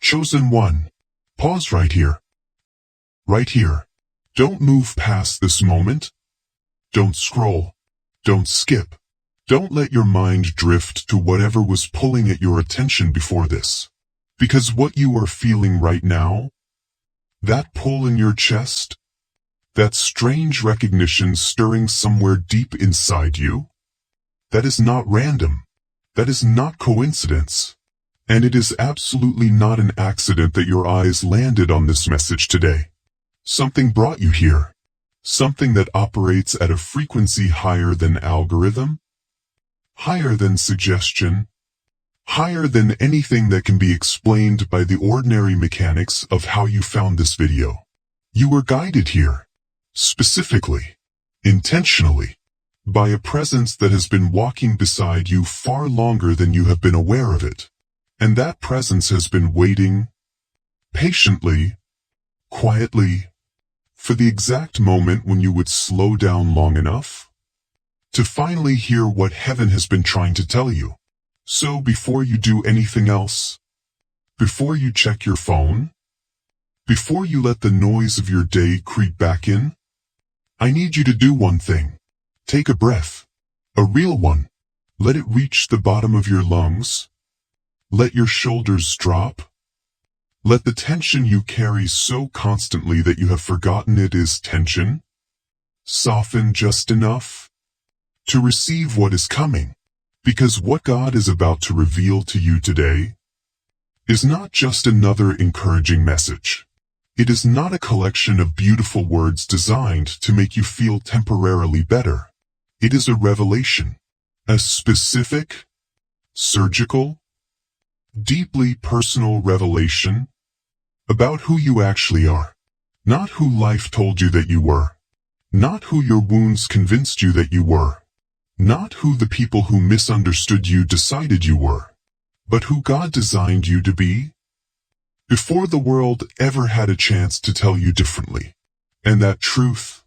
Chosen one. Pause right here. Right here. Don't move past this moment. Don't scroll. Don't skip. Don't let your mind drift to whatever was pulling at your attention before this. Because what you are feeling right now, that pull in your chest, that strange recognition stirring somewhere deep inside you, that is not random. That is not coincidence. And it is absolutely not an accident that your eyes landed on this message today. Something brought you here. Something that operates at a frequency higher than algorithm, higher than suggestion, higher than anything that can be explained by the ordinary mechanics of how you found this video. You were guided here, specifically, intentionally, by a presence that has been walking beside you far longer than you have been aware of it. And that presence has been waiting, patiently, quietly, for the exact moment when you would slow down long enough to finally hear what heaven has been trying to tell you. So before you do anything else, before you check your phone, before you let the noise of your day creep back in, I need you to do one thing. Take a breath. A real one. Let it reach the bottom of your lungs. Let your shoulders drop. Let the tension you carry so constantly that you have forgotten it is tension soften just enough to receive what is coming. Because what God is about to reveal to you today is not just another encouraging message. It is not a collection of beautiful words designed to make you feel temporarily better. It is a revelation, a specific, surgical, deeply personal revelation about who you actually are. Not who life told you that you were. Not who your wounds convinced you that you were. Not who the people who misunderstood you decided you were. But who God designed you to be before the world ever had a chance to tell you differently. And that truth,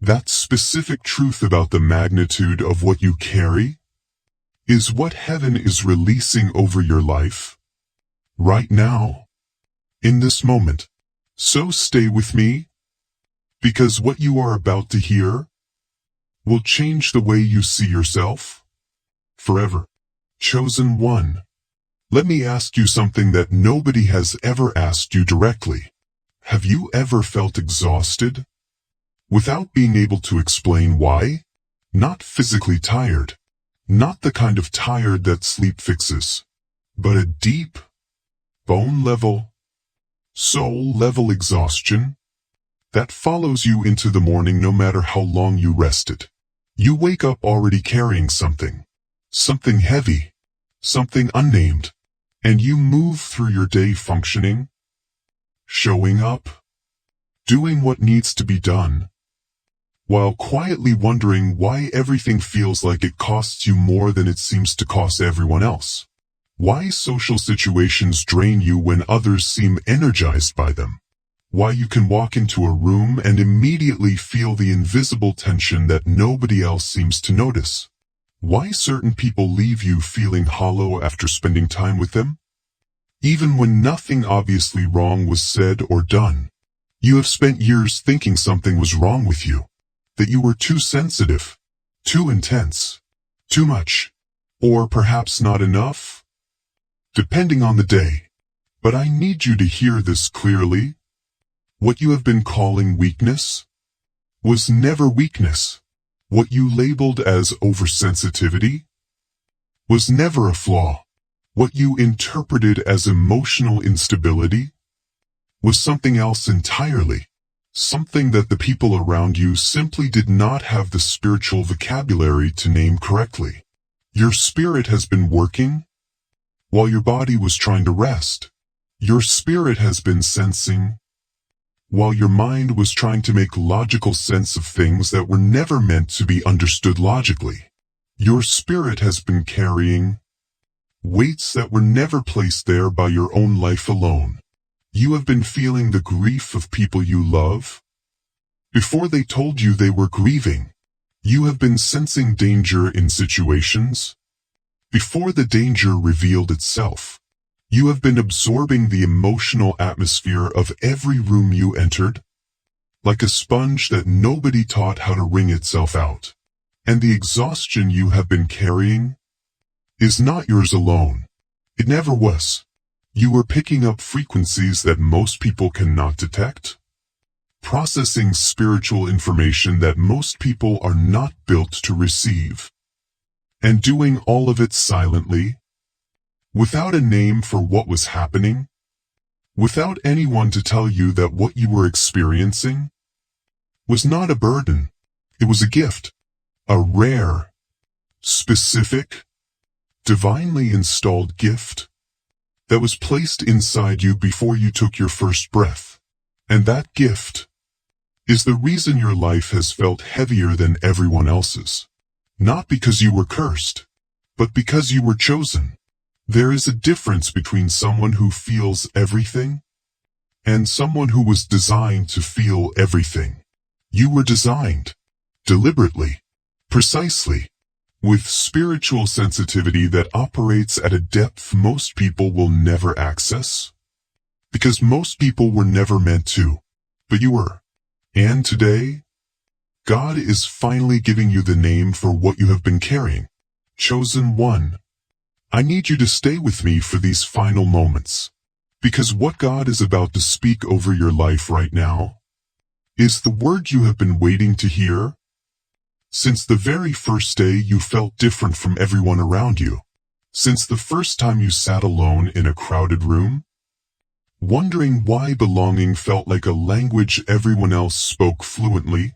that specific truth about the magnitude of what you carry, is what heaven is releasing over your life, right now, in this moment. So stay with me, because what you are about to hear will change the way you see yourself, forever. Chosen one, let me ask you something that nobody has ever asked you directly. Have you ever felt exhausted, without being able to explain why? Not physically tired. Not the kind of tired that sleep fixes, but a deep, bone-level, soul-level exhaustion that follows you into the morning no matter how long you rested. You wake up already carrying something heavy, something unnamed, and you move through your day functioning, showing up, doing what needs to be done, while quietly wondering why everything feels like it costs you more than it seems to cost everyone else. Why social situations drain you when others seem energized by them. Why you can walk into a room and immediately feel the invisible tension that nobody else seems to notice. Why certain people leave you feeling hollow after spending time with them, even when nothing obviously wrong was said or done. You have spent years thinking something was wrong with you. That you were too sensitive, too intense, too much, or perhaps not enough, depending on the day. But I need you to hear this clearly. What you have been calling weakness was never weakness. What you labeled as oversensitivity was never a flaw. What you interpreted as emotional instability was something else entirely. Something that the people around you simply did not have the spiritual vocabulary to name correctly. Your spirit has been working while your body was trying to rest. Your spirit has been sensing while your mind was trying to make logical sense of things that were never meant to be understood logically. Your spirit has been carrying weights that were never placed there by your own life alone. You have been feeling the grief of people you love before they told you they were grieving. You have been sensing danger in situations before the danger revealed itself. You have been absorbing the emotional atmosphere of every room you entered, like a sponge that nobody taught how to wring itself out. And the exhaustion you have been carrying is not yours alone. It never was. You were picking up frequencies that most people cannot detect, processing spiritual information that most people are not built to receive, and doing all of it silently, without a name for what was happening, without anyone to tell you that what you were experiencing was not a burden. It was a gift, a rare, specific, divinely installed gift that was placed inside you before you took your first breath. And that gift is the reason your life has felt heavier than everyone else's. Not because you were cursed, but because you were chosen. There is a difference between someone who feels everything and someone who was designed to feel everything. You were designed, deliberately, precisely, with spiritual sensitivity that operates at a depth most people will never access, because most people were never meant to, but you were. And today, God is finally giving you the name for what you have been carrying. Chosen one. I need you to stay with me for these final moments, because what God is about to speak over your life right now is the word you have been waiting to hear. Since the very first day you felt different from everyone around you, since the first time you sat alone in a crowded room, wondering why belonging felt like a language everyone else spoke fluently,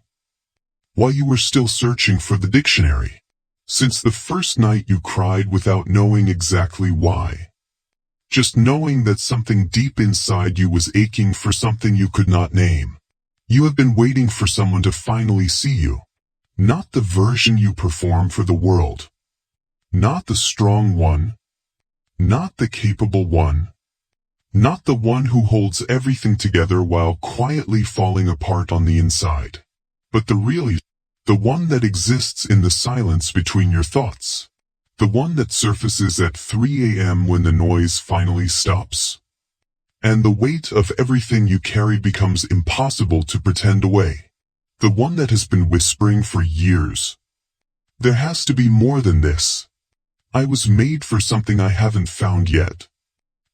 while you were still searching for the dictionary, since the first night you cried without knowing exactly why, just knowing that something deep inside you was aching for something you could not name. You have been waiting for someone to finally see you. Not the version you perform for the world. Not the strong one. Not the capable one. Not the one who holds everything together while quietly falling apart on the inside. But the real you, the one that exists in the silence between your thoughts. The one that surfaces at 3 a.m. when the noise finally stops, and the weight of everything you carry becomes impossible to pretend away. The one that has been whispering for years. There has to be more than this. I was made for something I haven't found yet.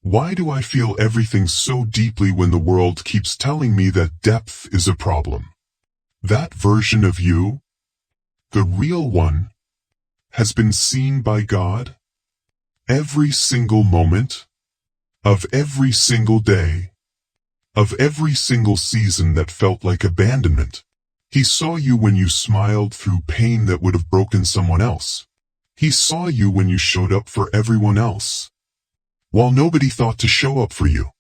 Why do I feel everything so deeply when the world keeps telling me that depth is a problem? That version of you, the real one, has been seen by God every single moment of every single day, of every single season that felt like abandonment. He saw you when you smiled through pain that would have broken someone else. He saw you when you showed up for everyone else, while nobody thought to show up for you.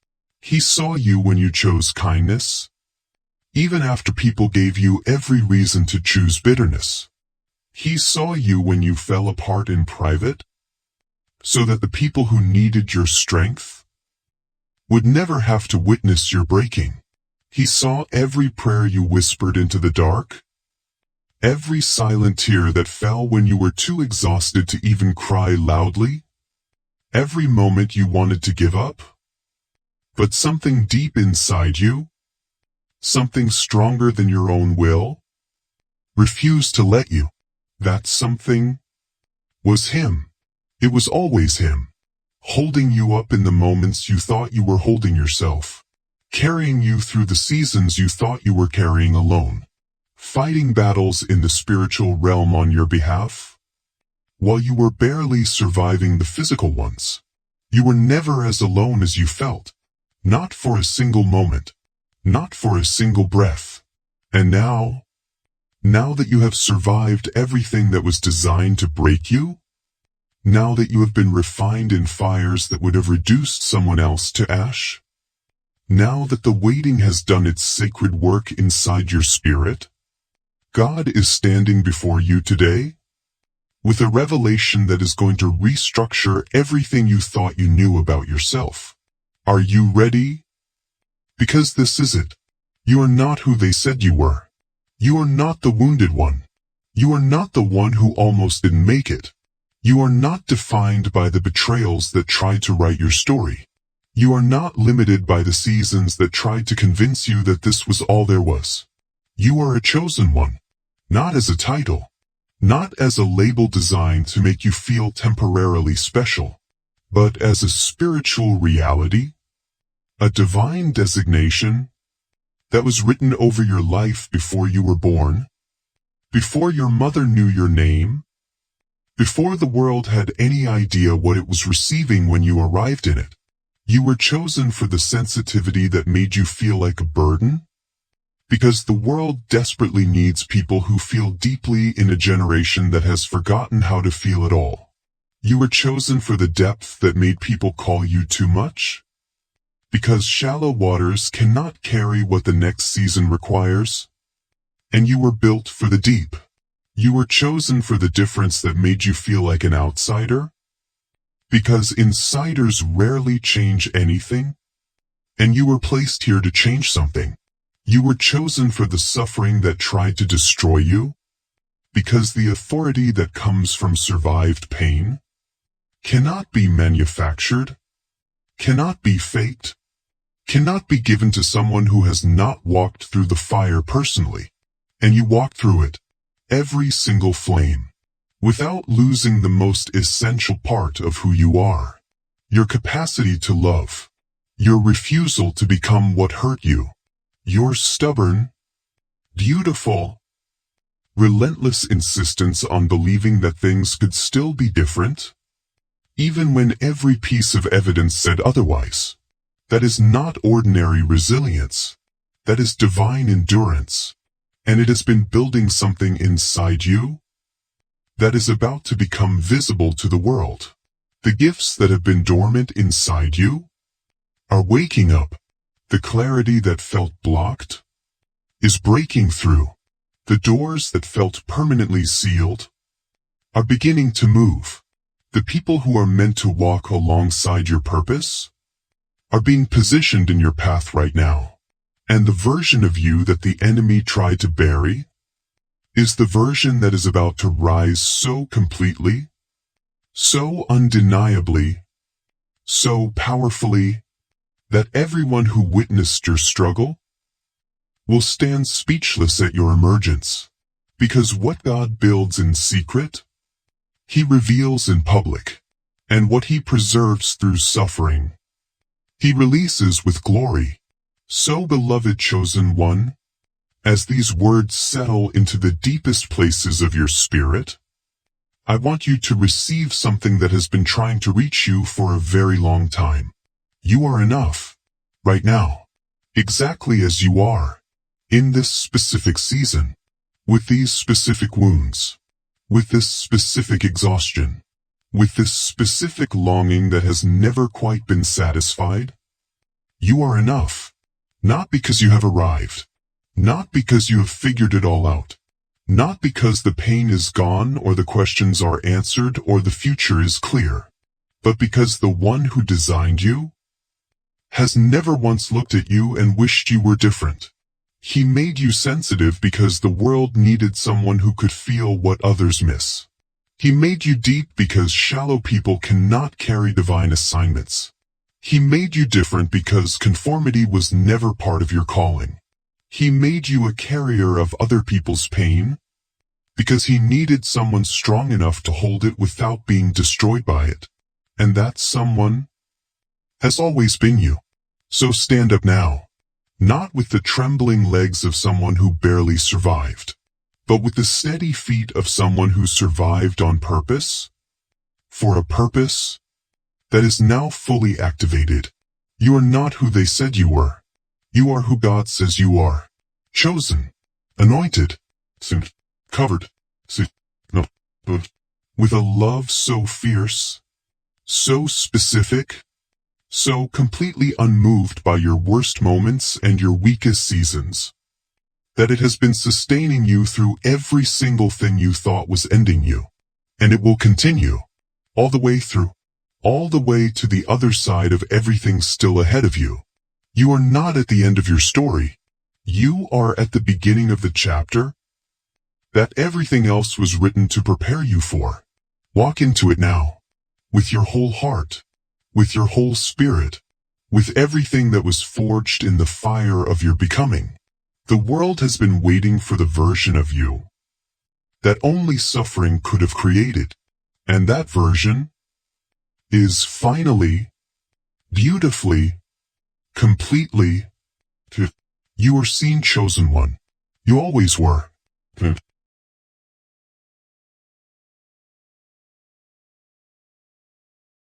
He saw you when you chose kindness, even after people gave you every reason to choose bitterness. He saw you when you fell apart in private, so that the people who needed your strength would never have to witness your breaking. He saw every prayer you whispered into the dark, every silent tear that fell when you were too exhausted to even cry loudly, every moment you wanted to give up. But something deep inside you, something stronger than your own will, refused to let you. That something was him. It was always him, holding you up in the moments you thought you were holding yourself, carrying you through the seasons you thought you were carrying alone, fighting battles in the spiritual realm on your behalf, while you were barely surviving the physical ones. You were never as alone as you felt, not for a single moment, not for a single breath. And now that you have survived everything that was designed to break you, now that you have been refined in fires that would have reduced someone else to ash, now that the waiting has done its sacred work inside your spirit, God is standing before you today with a revelation that is going to restructure everything you thought you knew about yourself. Are you ready? Because this is it. You are not who they said you were. You are not the wounded one. You are not the one who almost didn't make it. You are not defined by the betrayals that tried to write your story. You are not limited by the seasons that tried to convince you that this was all there was. You are a chosen one, not as a title, not as a label designed to make you feel temporarily special, but as a spiritual reality, a divine designation that was written over your life before you were born, before your mother knew your name, before the world had any idea what it was receiving when you arrived in it. You were chosen for the sensitivity that made you feel like a burden, because the world desperately needs people who feel deeply in a generation that has forgotten how to feel at all. You were chosen for the depth that made people call you too much, because shallow waters cannot carry what the next season requires. And you were built for the deep. You were chosen for the difference that made you feel like an outsider, because insiders rarely change anything, and you were placed here to change something. You were chosen for the suffering that tried to destroy you, because the authority that comes from survived pain cannot be manufactured, cannot be faked, cannot be given to someone who has not walked through the fire personally. And you walk through it, every single flame, without losing the most essential part of who you are. Your capacity to love, your refusal to become what hurt you, your stubborn, beautiful, relentless insistence on believing that things could still be different, even when every piece of evidence said otherwise. That is not ordinary resilience. That is divine endurance. And it has been building something inside you that is about to become visible to the world. The gifts that have been dormant inside you are waking up. The clarity that felt blocked is breaking through. The doors that felt permanently sealed are beginning to move. The people who are meant to walk alongside your purpose are being positioned in your path right now. And the version of you that the enemy tried to bury is the version that is about to rise so completely, so undeniably, so powerfully, that everyone who witnessed your struggle will stand speechless at your emergence. Because what God builds in secret, He reveals in public. And what He preserves through suffering, He releases with glory. So, beloved chosen one, as these words settle into the deepest places of your spirit, I want you to receive something that has been trying to reach you for a very long time. You are enough, right now, exactly as you are, in this specific season, with these specific wounds, with this specific exhaustion, with this specific longing that has never quite been satisfied. You are enough. Not because you have arrived, not because you have figured it all out, not because the pain is gone or the questions are answered or the future is clear, but because the one who designed you has never once looked at you and wished you were different. He made you sensitive because the world needed someone who could feel what others miss. He made you deep because shallow people cannot carry divine assignments. He made you different because conformity was never part of your calling. He made you a carrier of other people's pain because He needed someone strong enough to hold it without being destroyed by it. And that someone has always been you. So stand up now, not with the trembling legs of someone who barely survived, but with the steady feet of someone who survived on purpose, for a purpose that is now fully activated. You are not who they said you were. You are who God says you are. Chosen, anointed, covered, with a love so fierce, so specific, so completely unmoved by your worst moments and your weakest seasons, that it has been sustaining you through every single thing you thought was ending you. And it will continue, all the way through. All the way to the other side of everything still ahead of you. You are not at the end of your story. You are at the beginning of the chapter that everything else was written to prepare you for. Walk into it now, with your whole heart, with your whole spirit, with everything that was forged in the fire of your becoming. The world has been waiting for the version of you that only suffering could have created. And that version is finally, beautifully, completely, you are seen chosen one. You always were.